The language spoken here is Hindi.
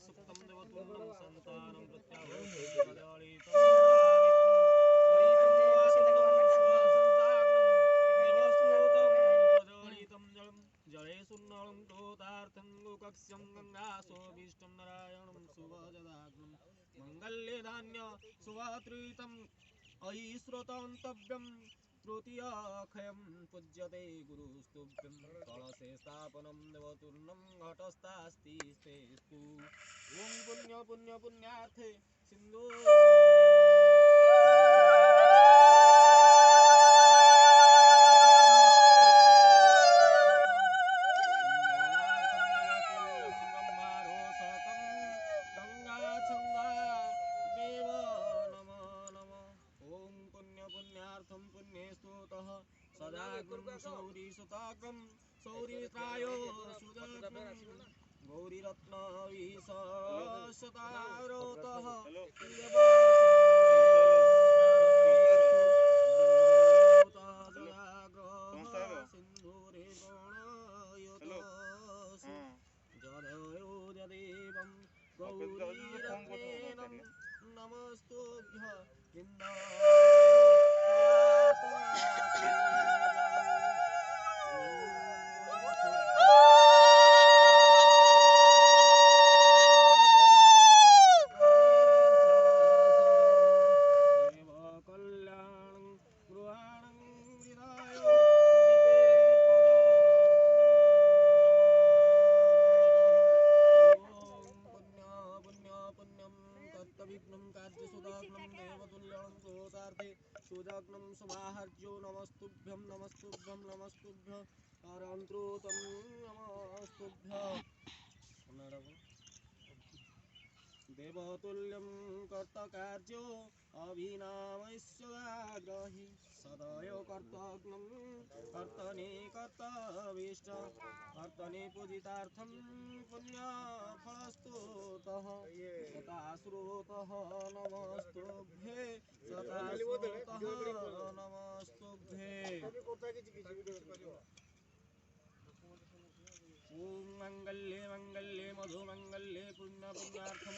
सुप्तं देवतुल्यं संतानं जले सुन्नलं क्रोतार्थं गोकक्ष्यं गङ्गासोऽभीष्टं नारायणं सुभजदाग्नं मङ्गल्ये धान्य सुवात्रितम् अयि श्रोतन्तव्यं तृतीयाखयं पूज्यते गुरुस्तुभ्यं कलशे स्थापनं देवतुर्णं घटस्थास्ति स्तेस्तु ॐ पुण्य पुण्य पुण्यार्थे सिन्धु सौरीसुताग्रं सौरीत्रायो सुदग्रं गौरीरत्नविशतारोतः सिन्धुरे गणयतसु जदयोजदेवं गौरीरत्नेन नमस्तुभ्यः सुजाग्नं समाहर्ज्यो नमस्तुभ्यं नमस्तुभ्यं नमस्तुभ्यं कारंत्रोतं नमस्तुभ्यं देवतुल्यं कर्तकार्यो अभिनामस्याग्रहि सदयो कर्तज्ञं कर्तने कर्तवीष्ट कर्तने पूजितार्थं पुण्यफलस्तुतः सताश्रुतः नमस्तुभ्ये सताश्रुतः नमस्तुभ्ये ओम मंगल्ये मंगल्ये मधुमंगल्ये पुण्य पुण्यार्थम